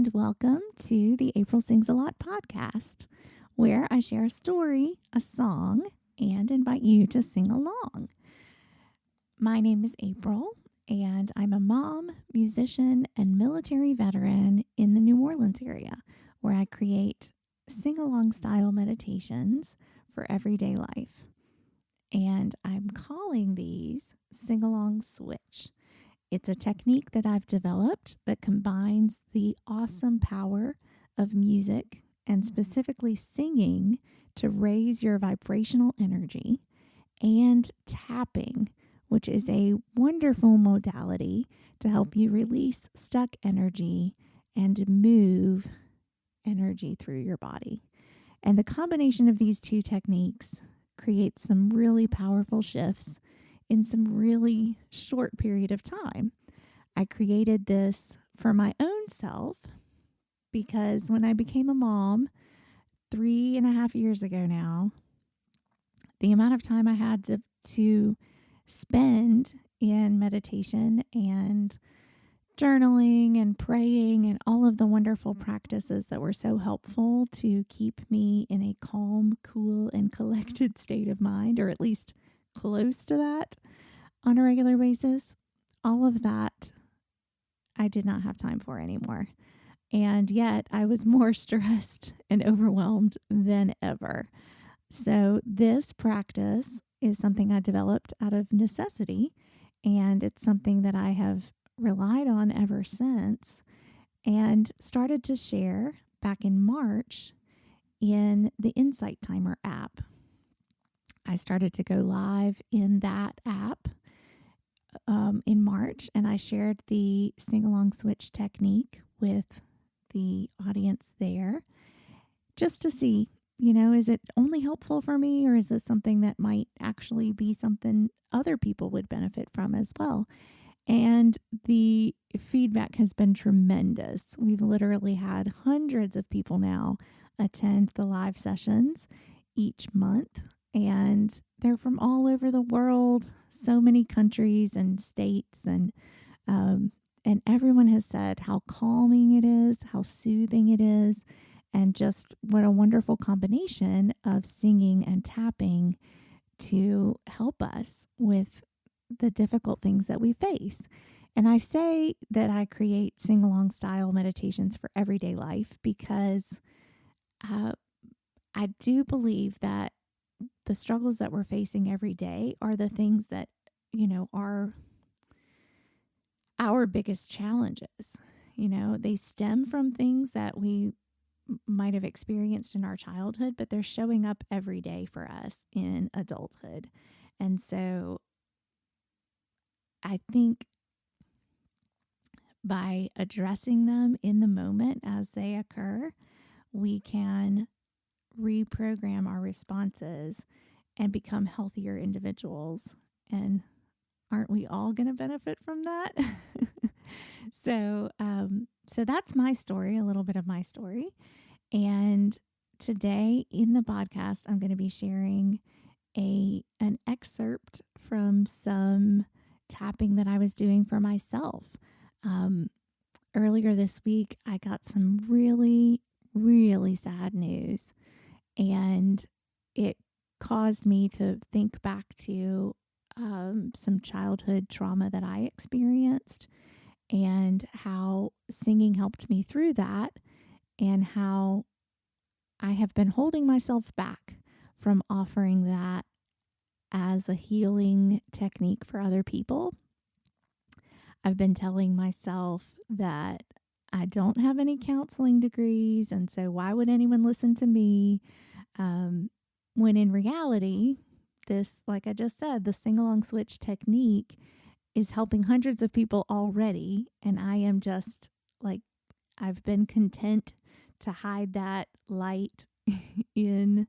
and welcome to the April Sings a Lot podcast, where I share a story, a song, and invite you to sing along. My name is April, and I'm a mom, musician, and military veteran in the New Orleans area, where I create sing-along style meditations for everyday life. And I'm calling these Singalong Switch. It's a technique that I've developed that combines the awesome power of music and specifically singing to raise your vibrational energy, and tapping, which is a wonderful modality to help you release stuck energy and move energy through your body. And the combination of these two techniques creates some really powerful shifts in some really short period of time. I created this for my own self because when I became a mom 3.5 years ago now, the amount of time I had to spend in meditation and journaling and praying and all of the wonderful practices that were so helpful to keep me in a calm, cool, and collected state of mind, or at least close to that on a regular basis, all of that I did not have time for anymore. And yet I was more stressed and overwhelmed than ever. So this practice is something I developed out of necessity, and it's something that I have relied on ever since and started to share back in March in the Insight Timer app. I started to go live in that app in March, and I shared the Singalong Switch technique with the audience there just to see, is it only helpful for me, or is it something that might actually be something other people would benefit from as well? And the feedback has been tremendous. We've literally had hundreds of people now attend the live sessions each month, and they're from all over the world, so many countries and states, and everyone has said how calming it is, how soothing it is, and just what a wonderful combination of singing and tapping to help us with the difficult things that we face. And I say that I create sing-along style meditations for everyday life because I do believe that the struggles that we're facing every day are the things that, are our biggest challenges. They stem from things that we might have experienced in our childhood, but they're showing up every day for us in adulthood. And so I think by addressing them in the moment as they occur, we can reprogram our responses and become healthier individuals. And aren't we all going to benefit from that? So that's my story, a little bit of my story. And today in the podcast, I'm going to be sharing an excerpt from some tapping that I was doing for myself. Earlier this week, I got some really, really sad news, and it caused me to think back to some childhood trauma that I experienced, and how singing helped me through that, and how I have been holding myself back from offering that as a healing technique for other people. I've been telling myself that I don't have any counseling degrees, and so why would anyone listen to me? When in reality, this, like I just said, the Singalong Switch technique is helping hundreds of people already, and I am just I've been content to hide that light in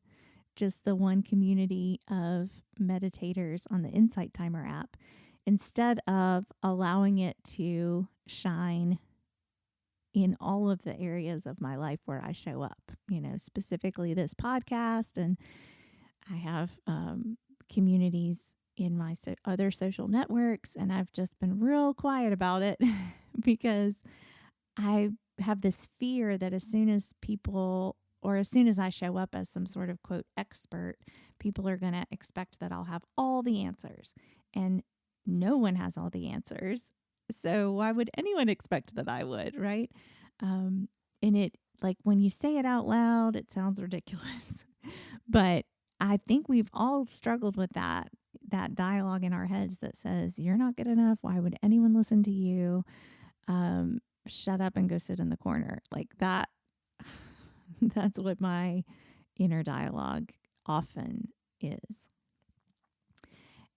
just the one community of meditators on the Insight Timer app, instead of allowing it to shine in all of the areas of my life where I show up, specifically this podcast. And I have communities in my other social networks, and I've just been real quiet about it because I have this fear that as soon as people, or as soon as I show up as some sort of quote expert, people are going to expect that I'll have all the answers. And no one has all the answers. So why would anyone expect that I would, right? And it, like, when you say it out loud, it sounds ridiculous. But I think we've all struggled with that dialogue in our heads that says, you're not good enough. Why would anyone listen to you? Shut up and go sit in the corner. Like that. That's what my inner dialogue often is.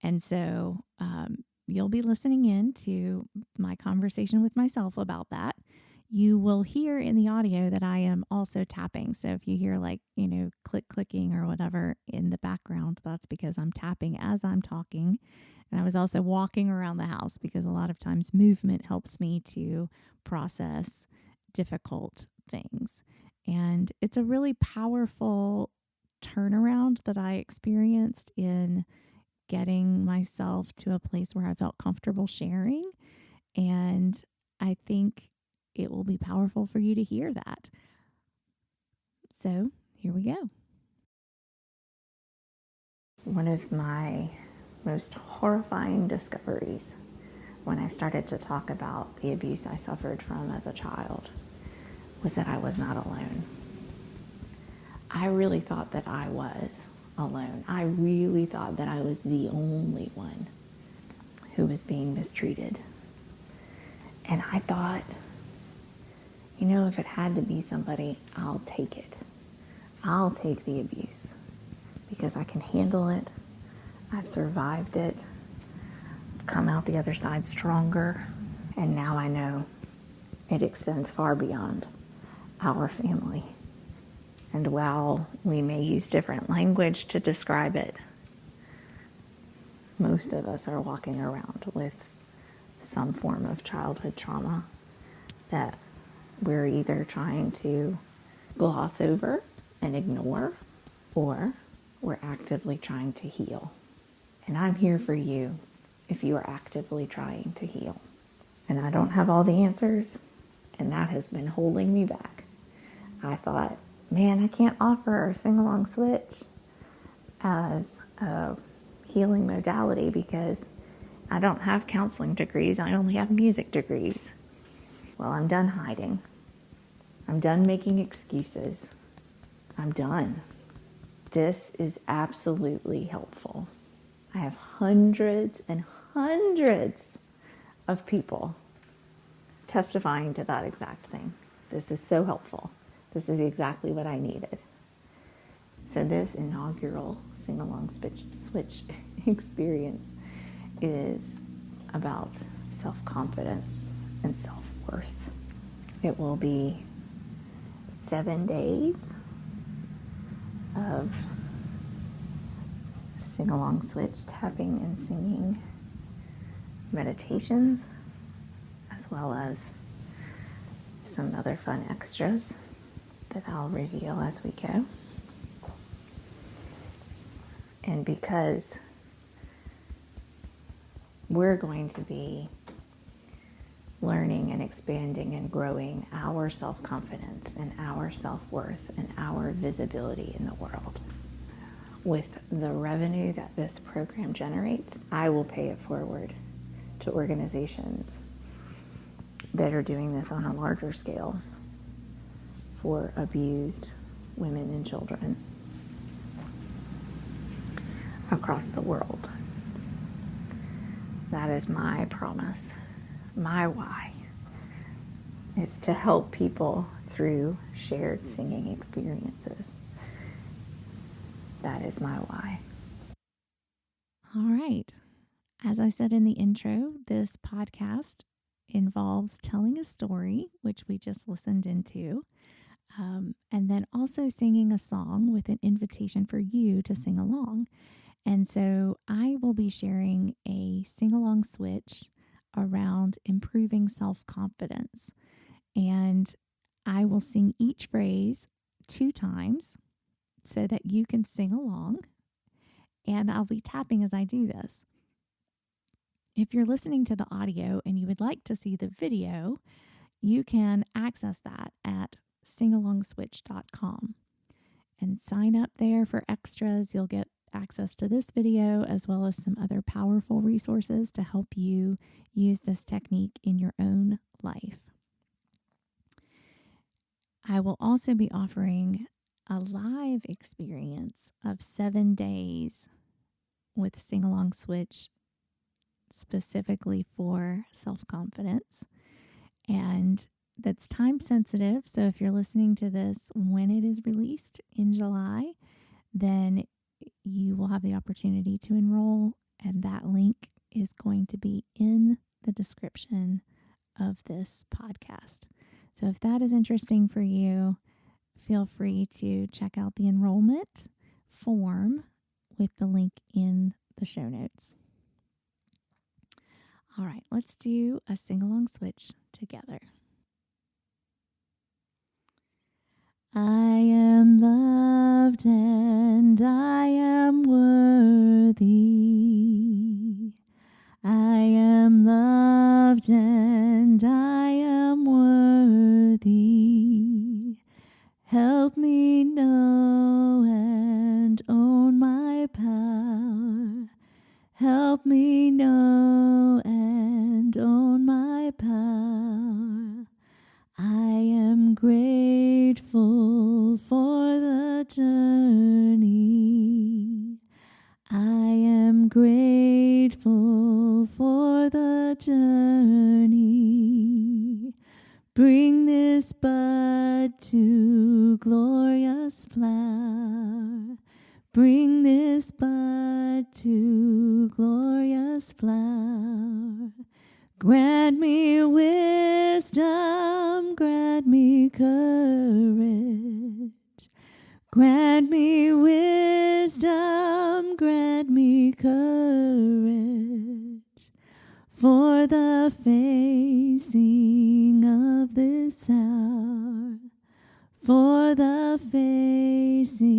And so you'll be listening in to my conversation with myself about that. You will hear in the audio that I am also tapping. So if you hear like, clicking or whatever in the background, that's because I'm tapping as I'm talking. And I was also walking around the house because a lot of times movement helps me to process difficult things. And it's a really powerful turnaround that I experienced in getting myself to a place where I felt comfortable sharing. And I think it will be powerful for you to hear that. So here we go. One of my most horrifying discoveries when I started to talk about the abuse I suffered from as a child was that I was not alone. I really thought that I was alone. I really thought that I was the only one who was being mistreated. And I thought, if it had to be somebody, I'll take it. I'll take the abuse because I can handle it. I've survived it, come out the other side stronger, and now I know it extends far beyond our family. And while we may use different language to describe it, most of us are walking around with some form of childhood trauma that we're either trying to gloss over and ignore, or we're actively trying to heal. And I'm here for you if you are actively trying to heal. And I don't have all the answers, and that has been holding me back. I thought, man, I can't offer a Singalong Switch as a healing modality because I don't have counseling degrees. I only have music degrees. Well, I'm done hiding. I'm done making excuses. I'm done. This is absolutely helpful. I have hundreds and hundreds of people testifying to that exact thing. This is so helpful. This is exactly what I needed. So this inaugural Singalong Switch experience is about self-confidence and self-worth. It will be 7 days of Singalong Switch tapping and singing meditations, as well as some other fun extras that I'll reveal as we go. And because we're going to be learning and expanding and growing our self-confidence and our self-worth and our visibility in the world, with the revenue that this program generates, I will pay it forward to organizations that are doing this on a larger scale for abused women and children across the world. That is my promise. My why is to help people through shared singing experiences. That is my why. All right. As I said in the intro, this podcast involves telling a story, which we just listened into, and then also singing a song with an invitation for you to sing along. And so I will be sharing a sing-along switch around improving self-confidence. And I will sing each phrase 2 times so that you can sing along. And I'll be tapping as I do this. If you're listening to the audio and you would like to see the video, you can access that at SingalongSwitch.com and sign up there for extras. You'll get access to this video as well as some other powerful resources to help you use this technique in your own life. I will also be offering a live experience of 7 days with Singalong Switch specifically for self-confidence. And that's time sensitive. So if you're listening to this when it is released in July, then you will have the opportunity to enroll. And that link is going to be in the description of this podcast. So if that is interesting for you, feel free to check out the enrollment form with the link in the show notes. All right, let's do a sing-along switch together. I am loved and I am worthy. I am loved and I am worthy. Help me know and own my power. Help me know and own my power. I am grateful for the journey. I am grateful for the journey. Bring this bud to glorious flower. Bring this bud to glorious flower. Grant me wisdom, grant me courage. Grant me wisdom, grant me courage. For the facing of this hour. For the facing